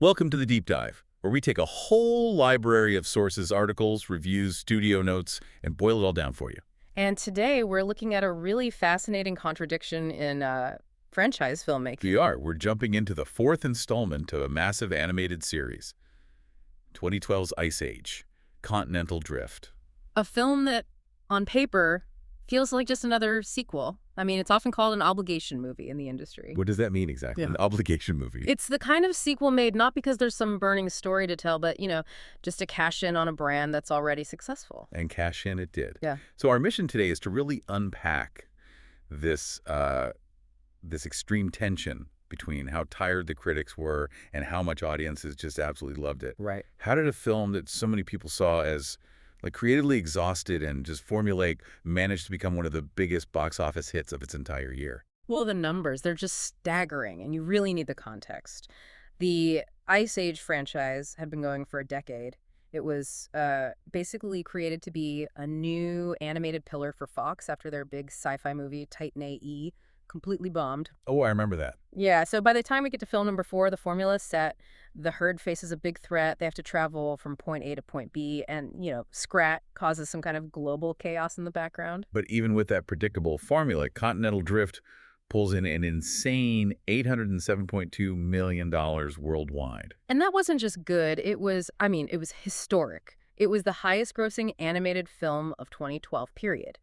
Welcome to the Deep Dive, where we take a whole library of sources, articles, reviews, studio notes, and boil it all down for you. And today we're looking at a really fascinating contradiction in franchise filmmaking. We're jumping into the fourth installment of a massive animated series, 2012's Ice Age, Continental Drift. A film that, on paper, feels like just another sequel. I mean, it's often called an obligation movie in the industry. What does that mean exactly? Yeah. An obligation movie? It's the kind of sequel made not because there's some burning story to tell, but, just to cash in on a brand that's already successful. And cash in it did. Yeah. So our mission today is to really unpack this extreme tension between how tired the critics were and how much audiences just absolutely loved it. Right. How did a film that so many people saw as creatively exhausted and just formulaic managed to become one of the biggest box office hits of its entire year? Well, the numbers, they're just staggering, and you really need the context. The Ice Age franchise had been going for a decade. It was basically created to be a new animated pillar for Fox after their big sci-fi movie, Titan A.E., completely bombed. Oh, I remember that. Yeah, so by the time we get to film number 4, the formula is set. The herd faces a big threat. They have to travel from point A to point B, and, Scrat causes some kind of global chaos in the background. But even with that predictable formula, Continental Drift pulls in an insane $807.2 million worldwide. And that wasn't just good. It was historic. It was the highest grossing animated film of 2012, period.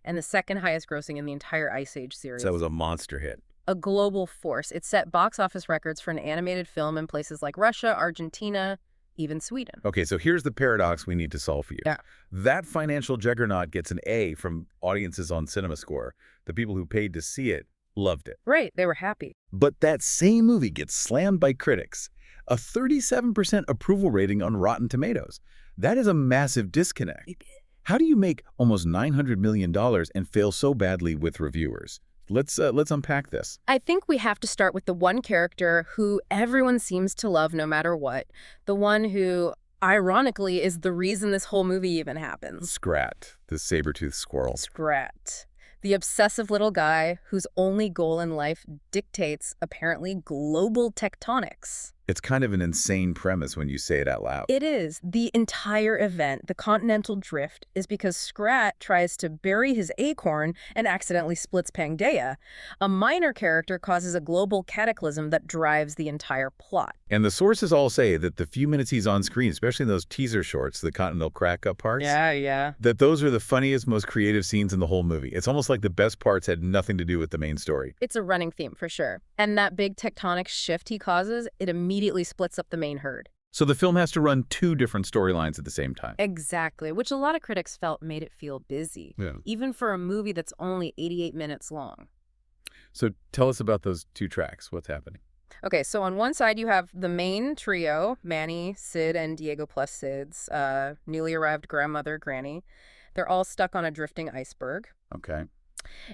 And the second highest grossing in the entire Ice Age series. So that was a monster hit. A global force. It set box office records for an animated film in places like Russia, Argentina, even Sweden. Okay, so here's the paradox we need to solve for you. Yeah. That financial juggernaut gets an A from audiences on CinemaScore. The people who paid to see it loved it. Right, they were happy. But that same movie gets slammed by critics. A 37% approval rating on Rotten Tomatoes. That is a massive disconnect. How do you make almost $900 million and fail so badly with reviewers? Let's unpack this. I think we have to start with the one character who everyone seems to love no matter what. The one who, ironically, is the reason this whole movie even happens. Scrat, the saber-toothed squirrel. Scrat. The obsessive little guy whose only goal in life dictates, apparently, global tectonics. It's kind of an insane premise when you say it out loud. It is. The entire event, the Continental Drift, is because Scrat tries to bury his acorn and accidentally splits Pangaea. A minor character causes a global cataclysm that drives the entire plot. And the sources all say that the few minutes he's on screen, especially in those teaser shorts, the Continental crack-up parts, Yeah. that those are the funniest, most creative scenes in the whole movie. It's almost like the best parts had nothing to do with the main story. It's a running theme, for sure. And that big tectonic shift he causes, it immediately splits up the main herd. So the film has to run two different storylines at the same time. Exactly, which a lot of critics felt made it feel busy, even for a movie that's only 88 minutes long. So tell us about those two tracks. What's happening? Okay, so on one side you have the main trio, Manny, Sid, and Diego plus Sid's newly arrived grandmother, Granny. They're all stuck on a drifting iceberg. Okay.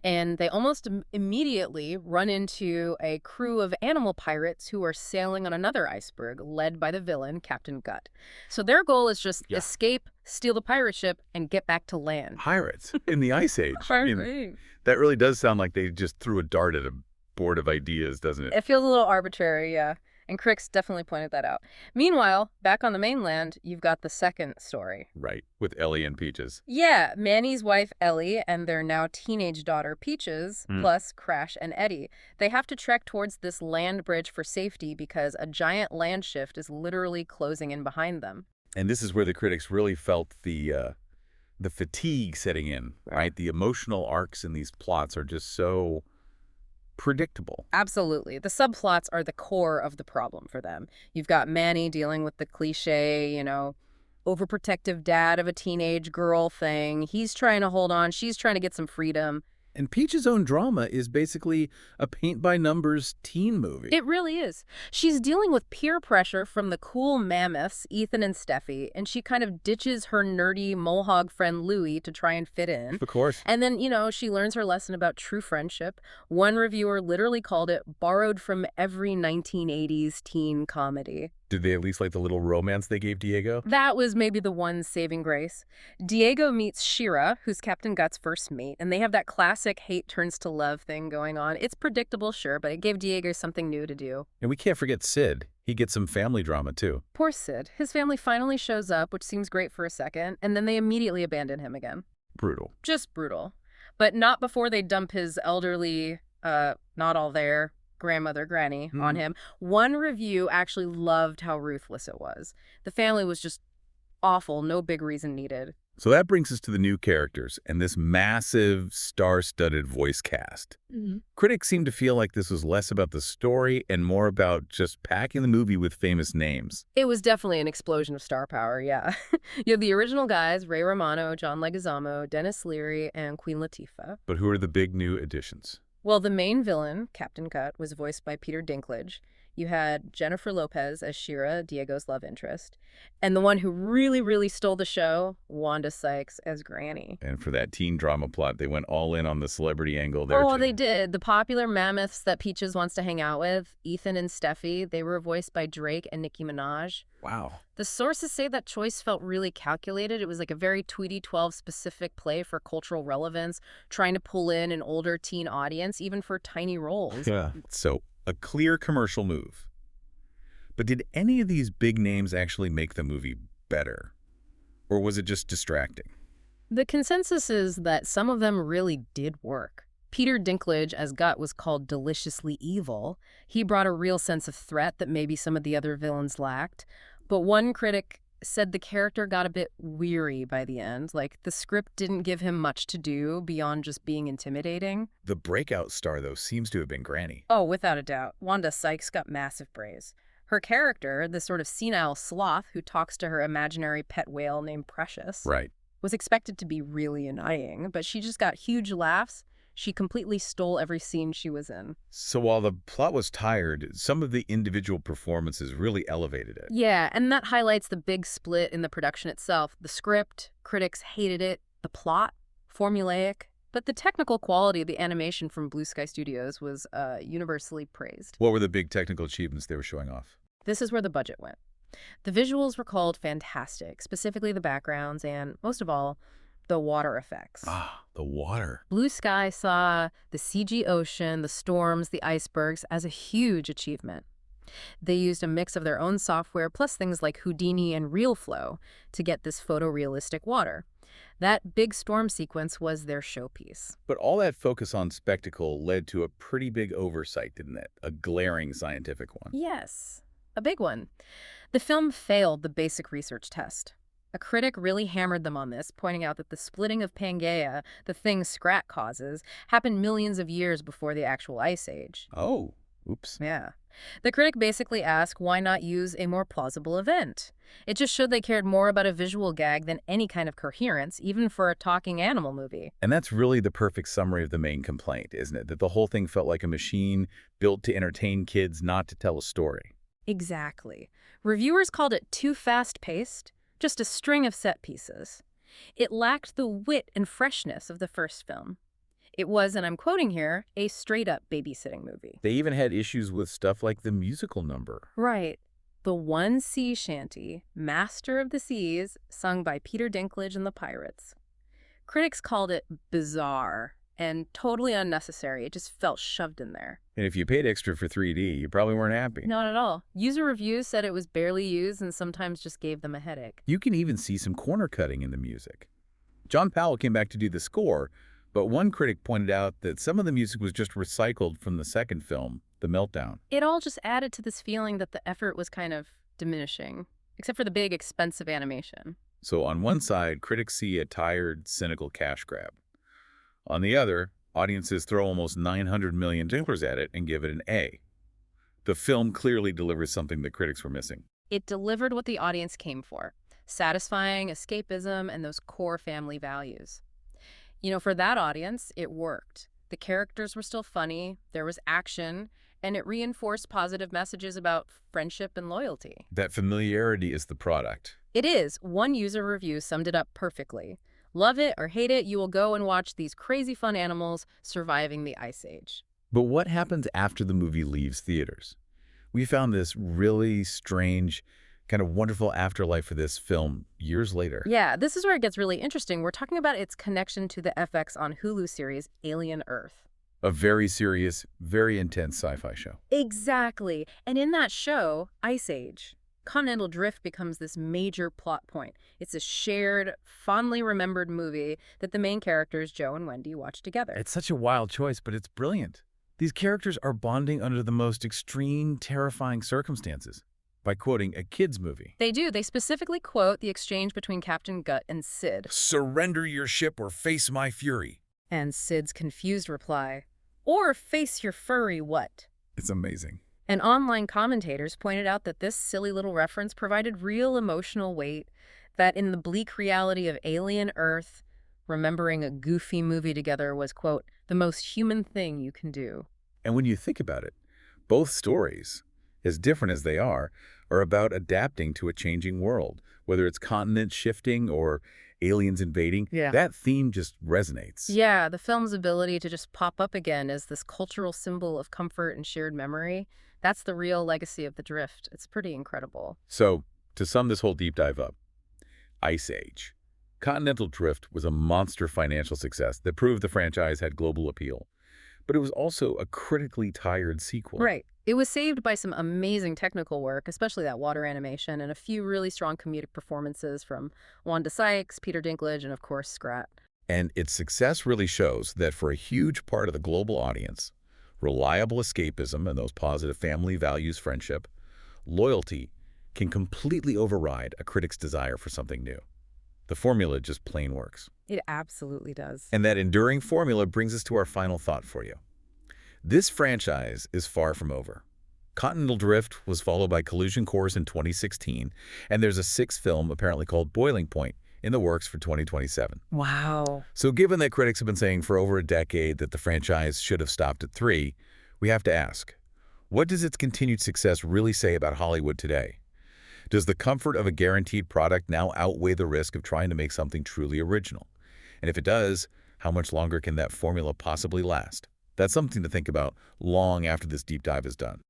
And they almost immediately run into a crew of animal pirates who are sailing on another iceberg, led by the villain, Captain Gut. So their goal is just escape, steal the pirate ship, and get back to land. Pirates in the Ice Age. That really does sound like they just threw a dart at a board of ideas, doesn't it? It feels a little arbitrary, yeah. And critics definitely pointed that out. Meanwhile, back on the mainland, you've got the second story. Right, with Ellie and Peaches. Yeah, Manny's wife, Ellie, and their now teenage daughter, Peaches, plus Crash and Eddie. They have to trek towards this land bridge for safety because a giant land shift is literally closing in behind them. And this is where the critics really felt the fatigue setting in, right? The emotional arcs in these plots are just so predictable. Absolutely. The subplots are the core of the problem for them. You've got Manny dealing with the cliche, overprotective dad of a teenage girl thing. He's trying to hold on. She's trying to get some freedom. And Peach's own drama is basically a paint-by-numbers teen movie. It really is. She's dealing with peer pressure from the cool mammoths, Ethan and Steffi, and she kind of ditches her nerdy molehog friend Louie to try and fit in. Of course. And then, she learns her lesson about true friendship. One reviewer literally called it borrowed from every 1980s teen comedy. Did they at least like the little romance they gave Diego? That was maybe the one saving grace. Diego meets Shira, who's Captain Gut's first mate, and they have that classic hate turns to love thing going on. It's predictable, sure, but it gave Diego something new to do. And we can't forget Sid. He gets some family drama, too. Poor Sid. His family finally shows up, which seems great for a second, and then they immediately abandon him again. Brutal. Just brutal. But not before they dump his elderly, not all there, grandmother, granny, on him. One review actually loved how ruthless it was. The family was just awful, no big reason needed. So that brings us to the new characters and this massive, star-studded voice cast. Critics seem to feel like this was less about the story and more about just packing the movie with famous names. It was definitely an explosion of star power, yeah. You have the original guys, Ray Romano, John Leguizamo, Dennis Leary, and Queen Latifah. But who are the big new additions? Well, the main villain, Captain Cut, was voiced by Peter Dinklage. You had Jennifer Lopez as Shira, Diego's love interest. And the one who really stole the show, Wanda Sykes as Granny. And for that teen drama plot, they went all in on the celebrity angle there, Oh, too. they did. The popular mammoths that Peaches wants to hang out with, Ethan and Steffi, they were voiced by Drake and Nicki Minaj. Wow. The sources say that choice felt really calculated. It was like a very Tweety 12 specific play for cultural relevance, trying to pull in an older teen audience, even for tiny roles. Yeah. So, a clear commercial move. But did any of these big names actually make the movie better? Or was it just distracting? The consensus is that some of them really did work. Peter Dinklage as Gut was called deliciously evil. He brought a real sense of threat that maybe some of the other villains lacked. But one critic said the character got a bit weary by the end. Like, the script didn't give him much to do beyond just being intimidating. The breakout star, though, seems to have been Granny. Oh, without a doubt. Wanda Sykes got massive praise. Her character, the sort of senile sloth who talks to her imaginary pet whale named Precious, Right. was expected to be really annoying, but she just got huge laughs. She completely stole every scene she was in. So while the plot was tired, some of the individual performances really elevated it. Yeah, and that highlights the big split in the production itself. The script, critics hated it. The plot, formulaic. But the technical quality of the animation from Blue Sky Studios was universally praised. What were the big technical achievements they were showing off? This is where the budget went. The visuals were called fantastic, specifically the backgrounds and, most of all, the water effects. Ah, the water. Blue Sky saw the CG ocean, the storms, the icebergs as a huge achievement. They used a mix of their own software plus things like Houdini and RealFlow to get this photorealistic water. That big storm sequence was their showpiece. But all that focus on spectacle led to a pretty big oversight, didn't it? A glaring scientific one. Yes, a big one. The film failed the basic research test. A critic really hammered them on this, pointing out that the splitting of Pangaea, the thing Scrat causes, happened millions of years before the actual Ice Age. Oh, oops. Yeah. The critic basically asked why not use a more plausible event. It just showed they cared more about a visual gag than any kind of coherence, even for a talking animal movie. And that's really the perfect summary of the main complaint, isn't it? That the whole thing felt like a machine built to entertain kids, not to tell a story. Exactly. Reviewers called it too fast-paced, just a string of set pieces. It lacked the wit and freshness of the first film. It was, and I'm quoting here, a straight-up babysitting movie. They even had issues with stuff like the musical number. Right. The one sea shanty, Master of the Seas, sung by Peter Dinklage and the Pirates. Critics called it bizarre and totally unnecessary. It just felt shoved in there. And if you paid extra for 3D, you probably weren't happy. Not at all. User reviews said it was barely used and sometimes just gave them a headache. You can even see some corner cutting in the music. John Powell came back to do the score, but one critic pointed out that some of the music was just recycled from the second film, The Meltdown. It all just added to this feeling that the effort was kind of diminishing, except for the big, expensive animation. So on one side, critics see a tired, cynical cash grab. On the other, audiences throw almost $900 million at it and give it an A. The film clearly delivers something that critics were missing. It delivered what the audience came for, satisfying escapism and those core family values. You know, for that audience, it worked. The characters were still funny, there was action, and it reinforced positive messages about friendship and loyalty. That familiarity is the product. It is. One user review summed it up perfectly. Love it or hate it, you will go and watch these crazy fun animals surviving the Ice Age. But what happens after the movie leaves theaters? We found this really strange, kind of wonderful afterlife for this film years later. Yeah, this is where it gets really interesting. We're talking about its connection to the FX on Hulu series Alien Earth. A very serious, very intense sci-fi show. Exactly. And in that show, Ice Age, Continental Drift becomes this major plot point. It's a shared, fondly remembered movie that the main characters, Joe and Wendy, watch together. It's such a wild choice, but it's brilliant. These characters are bonding under the most extreme, terrifying circumstances by quoting a kid's movie. They do. They specifically quote the exchange between Captain Gut and Sid. Surrender your ship or face my fury. And Sid's confused reply, or face your furry what? It's amazing. And online commentators pointed out that this silly little reference provided real emotional weight, that in the bleak reality of alien Earth, remembering a goofy movie together was, quote, the most human thing you can do. And when you think about it, both stories, as different as they are about adapting to a changing world, whether it's continents shifting or aliens invading. Yeah. That theme just resonates. Yeah, the film's ability to just pop up again as this cultural symbol of comfort and shared memory, that's the real legacy of the Drift. It's pretty incredible. So, to sum this whole deep dive up, Ice Age. Continental Drift was a monster financial success that proved the franchise had global appeal. But it was also a critically tired sequel. Right. It was saved by some amazing technical work, especially that water animation, and a few really strong comedic performances from Wanda Sykes, Peter Dinklage, and of course, Scrat. And its success really shows that for a huge part of the global audience, reliable escapism and those positive family values, friendship, loyalty can completely override a critic's desire for something new. The formula just plain works. It absolutely does. And that enduring formula brings us to our final thought for you. This franchise is far from over. Continental Drift was followed by Collision Course in 2016, and there's a sixth film apparently called Boiling Point in the works for 2027. Wow. So given that critics have been saying for over a decade that the franchise should have stopped at 3, we have to ask, what does its continued success really say about Hollywood today? Does the comfort of a guaranteed product now outweigh the risk of trying to make something truly original? And if it does, how much longer can that formula possibly last? That's something to think about long after this deep dive is done.